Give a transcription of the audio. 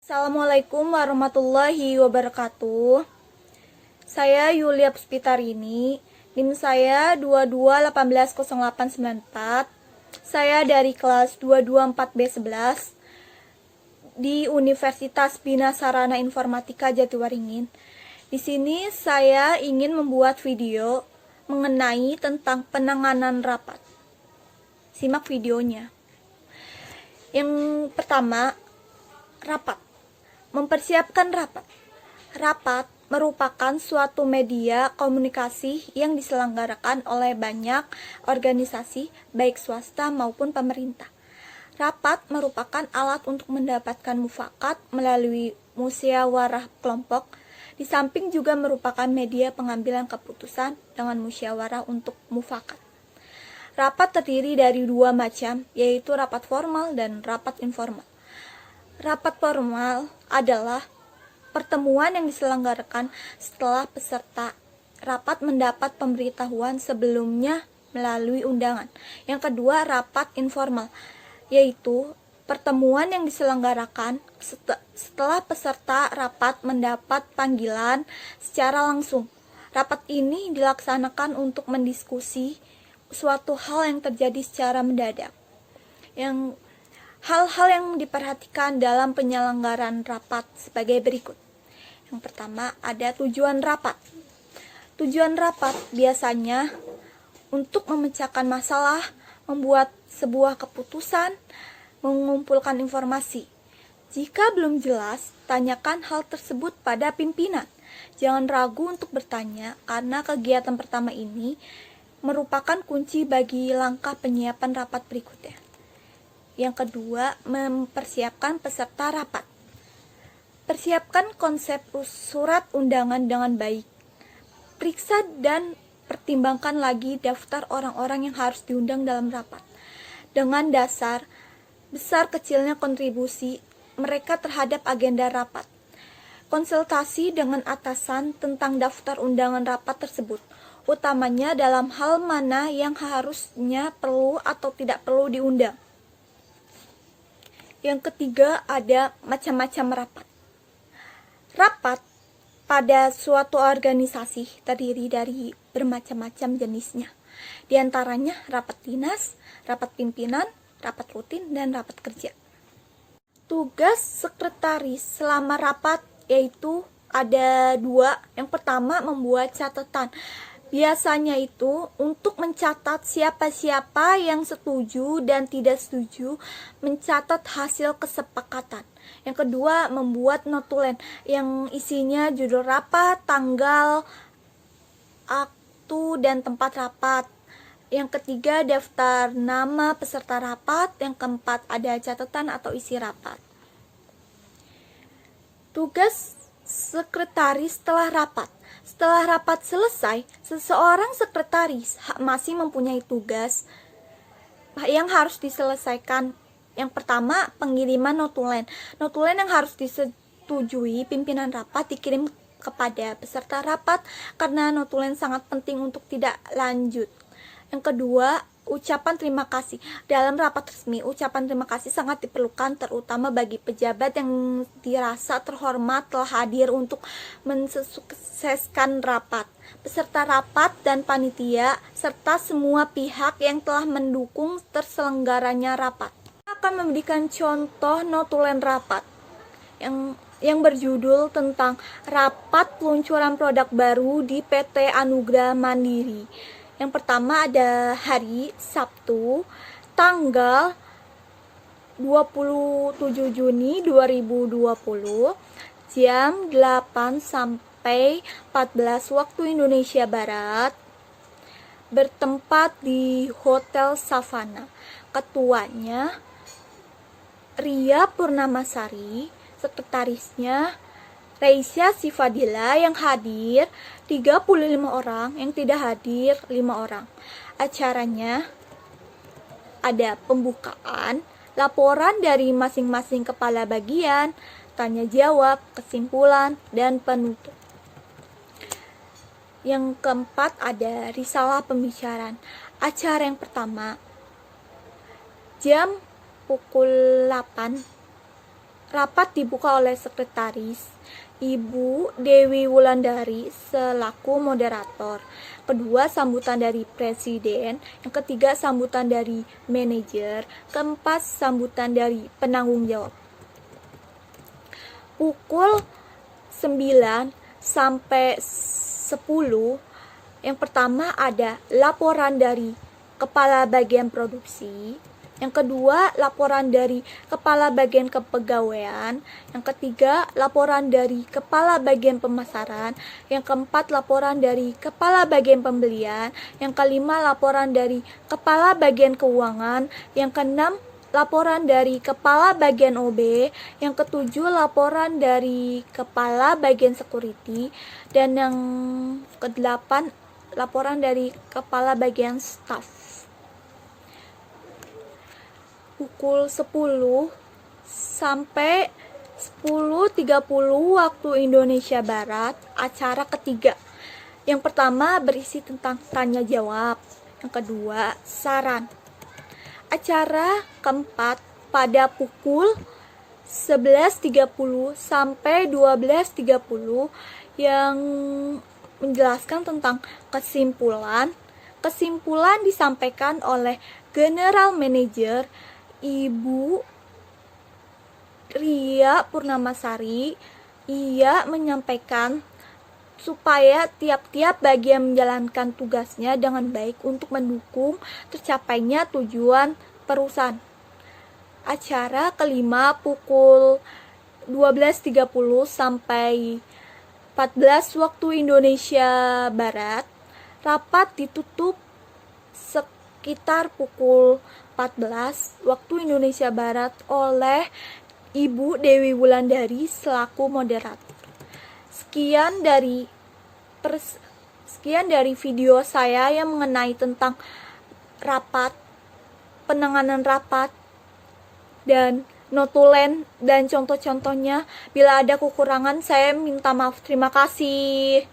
Assalamualaikum warahmatullahi wabarakatuh. Saya Yulia Puspitarini. NIM saya 22180894. Saya dari kelas 224B11 di Universitas Bina Sarana Informatika Jatiwaringin. Di sini saya ingin membuat video mengenai tentang penanganan rapat. Simak videonya. Yang pertama, rapat. Mempersiapkan rapat. Rapat merupakan suatu media komunikasi yang diselenggarakan oleh banyak organisasi, baik swasta maupun pemerintah. Rapat merupakan alat untuk mendapatkan mufakat melalui musyawarah kelompok. Di samping juga merupakan media pengambilan keputusan dengan musyawarah untuk mufakat. Rapat terdiri dari dua macam, yaitu rapat formal dan rapat informal. Rapat formal adalah pertemuan yang diselenggarakan setelah peserta rapat mendapat pemberitahuan sebelumnya melalui undangan. Yang kedua, rapat informal, yaitu pertemuan yang diselenggarakan setelah peserta rapat mendapat panggilan secara langsung. Rapat ini dilaksanakan untuk mendiskusi suatu hal yang terjadi secara mendadak. Hal-hal yang diperhatikan dalam penyelenggaraan rapat sebagai berikut. Yang pertama, ada tujuan rapat. Tujuan rapat biasanya untuk memecahkan masalah, membuat sebuah keputusan, mengumpulkan informasi. Jika belum jelas, tanyakan hal tersebut pada pimpinan. Jangan ragu untuk bertanya, karena kegiatan pertama ini merupakan kunci bagi langkah penyiapan rapat berikutnya. Yang kedua, mempersiapkan peserta rapat. Persiapkan konsep surat undangan dengan baik. Periksa dan pertimbangkan lagi daftar orang-orang yang harus diundang dalam rapat. Dengan dasar besar kecilnya kontribusi mereka terhadap agenda rapat. Konsultasi dengan atasan tentang daftar undangan rapat tersebut, utamanya dalam hal mana yang harusnya perlu atau tidak perlu diundang. Yang ketiga, ada macam-macam rapat. Rapat pada suatu organisasi terdiri dari bermacam-macam jenisnya. Di antaranya rapat dinas, rapat pimpinan, rapat rutin, dan rapat kerja. Tugas sekretaris selama rapat yaitu ada dua. Yang pertama, membuat catatan. Biasanya itu untuk mencatat siapa-siapa yang setuju dan tidak setuju, mencatat hasil kesepakatan. Yang kedua, membuat notulen yang isinya judul rapat, tanggal, aktu, dan tempat rapat. Yang ketiga, daftar nama peserta rapat. Yang keempat, ada catatan atau isi rapat. Tugas sekretaris setelah rapat. Setelah rapat selesai, seseorang sekretaris masih mempunyai tugas yang harus diselesaikan. Yang pertama, pengiriman notulen. Notulen yang harus disetujui pimpinan rapat dikirim kepada peserta rapat karena notulen sangat penting untuk tidak lanjut. Yang kedua, ucapan terima kasih. Dalam rapat resmi, ucapan terima kasih sangat diperlukan, terutama bagi pejabat yang dirasa terhormat telah hadir untuk mensukseskan rapat. Peserta rapat dan panitia, serta semua pihak yang telah mendukung terselenggaranya rapat. Kita akan memberikan contoh notulen rapat yang berjudul tentang rapat peluncuran produk baru di PT Anugrah Mandiri. Yang pertama ada hari Sabtu, tanggal 27 Juni 2020, jam 8 sampai 14 waktu Indonesia Barat, bertempat di Hotel Savana. Ketuanya Ria Purnamasari, sekretarisnya Reisya Sifadila, yang hadir 35 orang, yang tidak hadir 5 orang. Acaranya ada pembukaan, laporan dari masing-masing kepala bagian, tanya jawab, kesimpulan, dan penutup. Yang keempat ada risalah pembicaraan. Acara yang pertama jam pukul 8 Rapat dibuka oleh Sekretaris Ibu Dewi Wulandari selaku moderator. Kedua, sambutan dari Presiden. Yang ketiga, sambutan dari manajer. Keempat, sambutan dari penanggung jawab. Pukul 9 sampai 10, yang pertama ada laporan dari Kepala Bagian Produksi. Yang kedua, laporan dari Kepala Bagian Kepegawaian. Yang ketiga, laporan dari Kepala Bagian Pemasaran. Yang keempat, laporan dari Kepala Bagian Pembelian. Yang kelima, laporan dari Kepala Bagian Keuangan. Yang keenam, laporan dari Kepala Bagian OB. Yang ketujuh, laporan dari Kepala Bagian Security. Dan yang kedelapan, laporan dari Kepala Bagian Staff. Pukul 10 sampai 10.30 waktu Indonesia Barat, acara ketiga. Yang pertama berisi tentang tanya jawab. Yang kedua, saran. Acara keempat pada pukul 11.30 sampai 12.30 yang menjelaskan tentang kesimpulan. Kesimpulan disampaikan oleh General Manager Ibu Ria Purnamasari. Ia menyampaikan supaya tiap-tiap bagian menjalankan tugasnya dengan baik untuk mendukung tercapainya tujuan perusahaan. Acara kelima pukul 12.30 sampai 14 waktu Indonesia Barat. Rapat ditutup sekitar pukul 14 waktu Indonesia Barat oleh Ibu Dewi Wulandari selaku moderator. Sekian dari video saya yang mengenai tentang rapat, penanganan rapat, dan notulen dan contoh-contohnya. Bila ada kekurangan, saya minta maaf. Terima kasih.